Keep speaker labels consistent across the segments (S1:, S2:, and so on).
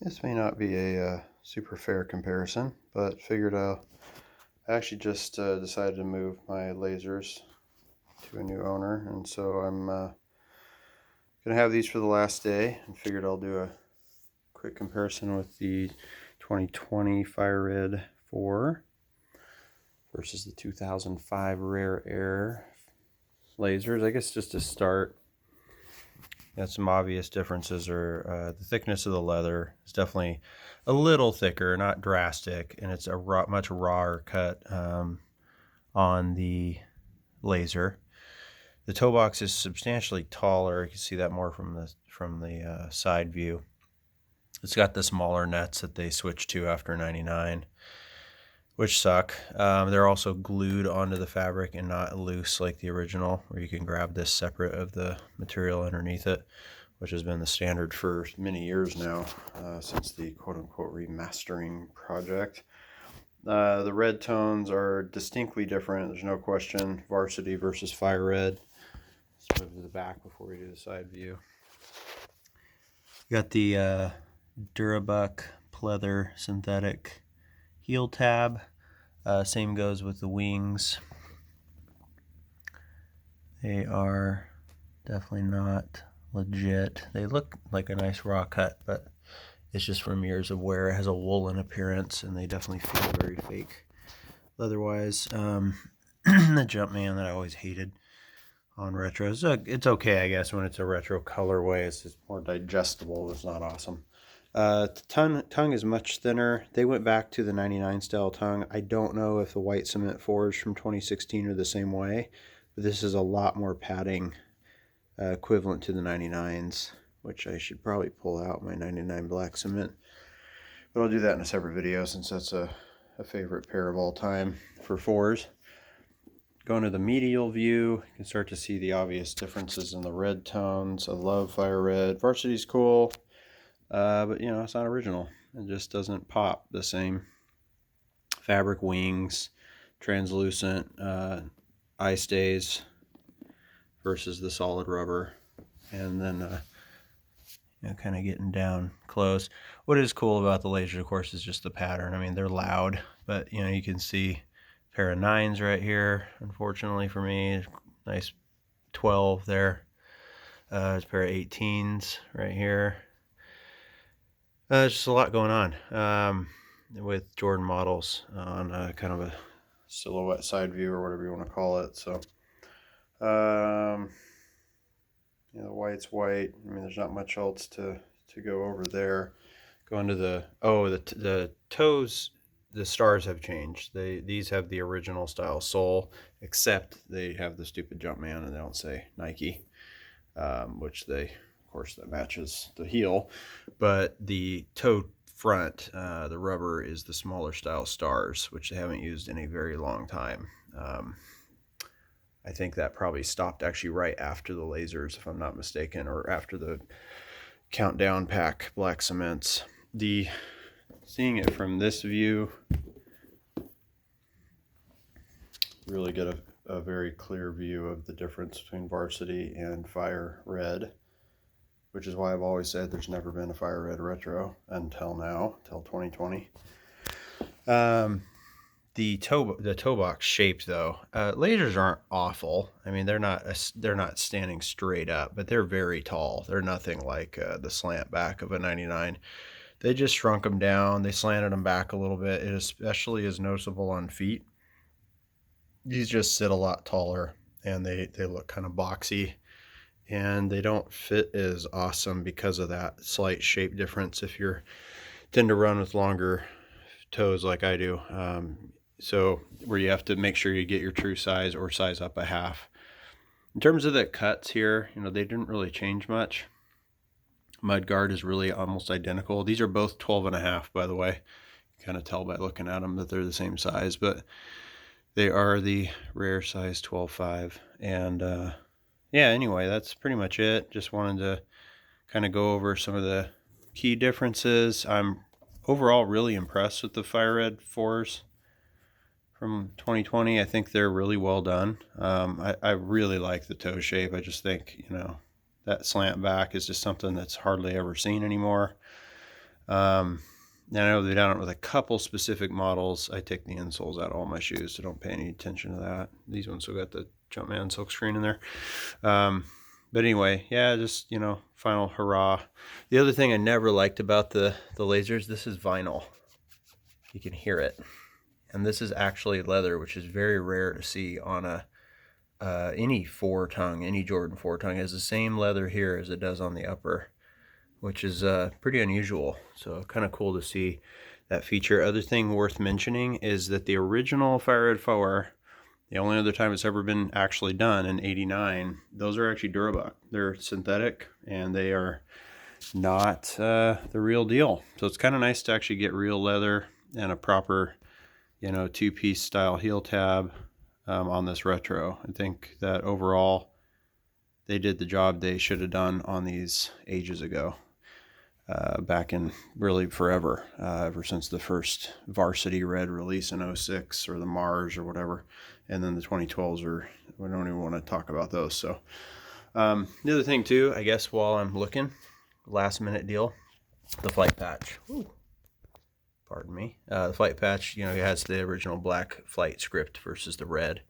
S1: This may not be a super fair comparison, but figured I actually just decided to move my lasers to a new owner, and so I'm gonna have these for the last day, and figured I'll do a quick comparison with the 2020 Fire Red 4 versus the 2005 Rare Air lasers. I guess just to start, some obvious differences are the thickness of the leather is definitely a little thicker, not drastic, and it's a much rawer cut on the laser. The toe box is substantially taller. You can see that more from the side view. It's got the smaller nuts that they switched to after 99, which suck. They're also glued onto the fabric and not loose like the original, where you can grab this separate of the material underneath it, which has been the standard for many years now, since the quote-unquote remastering project. The red tones are distinctly different. There's no question. Varsity versus Fire Red. Let's move to the back before we do the side view. You got the Durabuck pleather synthetic heel tab. Same goes with the wings. They are definitely not legit. They look like a nice raw cut, but it's just from years of wear. It has a woolen appearance, and they definitely feel very fake leather-wise. The Jumpman that I always hated on retros. It's okay, I guess, when it's a retro colorway. It's just more digestible. It's not awesome. The tongue is much thinner. They went back to the 99 style tongue. I don't know if the white cement 4s from 2016 are the same way, but this is a lot more padding, equivalent to the 99s, which I should probably pull out my 99 black cement. But I'll do that in a separate video since that's a favorite pair of all time for 4s. Going to the medial view, you can start to see the obvious differences in the red tones. I love Fire Red. Varsity's cool, but it's not original. It just doesn't pop the same. Fabric wings, translucent eye stays versus the solid rubber, and then kind of getting down close. What is cool about the lasers, of course, is just the pattern. I mean, they're loud, but you can see a pair of 9s right here. Unfortunately for me, nice 12 there. There's a pair of 18s right here. Just a lot going on with Jordan models on kind of a silhouette side view or whatever you want to call it. So, the white's white. I mean, there's not much else to go over there. Going to the toes, the stars have changed. These have the original style sole, except they have the stupid Jumpman and they don't say Nike, which of course, that matches the heel. But the toe front, the rubber is the smaller style stars, which they haven't used in a very long time. I think that probably stopped actually right after the lasers, if I'm not mistaken, or after the Countdown pack black cements. Seeing it from this view, really get a very clear view of the difference between Varsity and Fire Red, which is why I've always said there's never been a Fire Red retro until now, until 2020. The toe box shape, though, lasers aren't awful. I mean, they're not standing straight up, but they're very tall. They're nothing like the slant back of a 99. They just shrunk them down. They slanted them back a little bit. It especially is noticeable on feet. These just sit a lot taller, and they look kind of boxy, and they don't fit as awesome because of that slight shape difference if you tend to run with longer toes like I do. So where you have to make sure you get your true size or size up a half. In terms of the cuts here, they didn't really change much. Mudguard is really almost identical. These are both 12.5, by the way. You kind of tell by looking at them that they're the same size, but they are the rare size 12.5. And anyway, that's pretty much it. Just wanted to kind of go over some of the key differences. I'm overall really impressed with the Fire Red 4s from 2020. I think they're really well done. I really like the toe shape. I just think, that slant back is just something that's hardly ever seen anymore. And I know they've done it with a couple specific models. I take the insoles out of all my shoes, so don't pay any attention to that. These ones still got the Jumpman silkscreen in there. But anyway, yeah, just, final hurrah. The other thing I never liked about the lasers, this is vinyl. You can hear it. And this is actually leather, which is very rare to see on any any Jordan 4-tongue. It has the same leather here as it does on the upper, which is pretty unusual. So kind of cool to see that feature. Other thing worth mentioning is that the original Fire Red 4, the only other time it's ever been actually done, in '89, those are actually Durabuck. They're synthetic, and they are not the real deal. So it's kind of nice to actually get real leather and a proper, two-piece style heel tab on this retro. I think that overall they did the job they should have done on these ages ago. Back in really forever, ever since the first Varsity Red release in '06, or the Mars or whatever, and then the 2012s we don't even want to talk about those. So the other thing too, I guess, while I'm looking, last minute deal, the flight patch. Ooh. Pardon me. The flight patch, it has the original black flight script versus the red,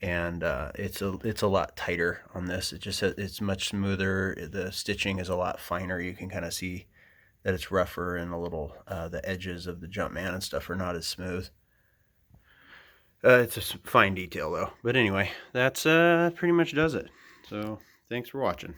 S1: and it's a lot tighter on this. It's much smoother. The stitching is a lot finer. You can kind of see that it's rougher, and the edges of the Jumpman and stuff are not as smooth. It's a fine detail though. But anyway, that's pretty much does it. So thanks for watching.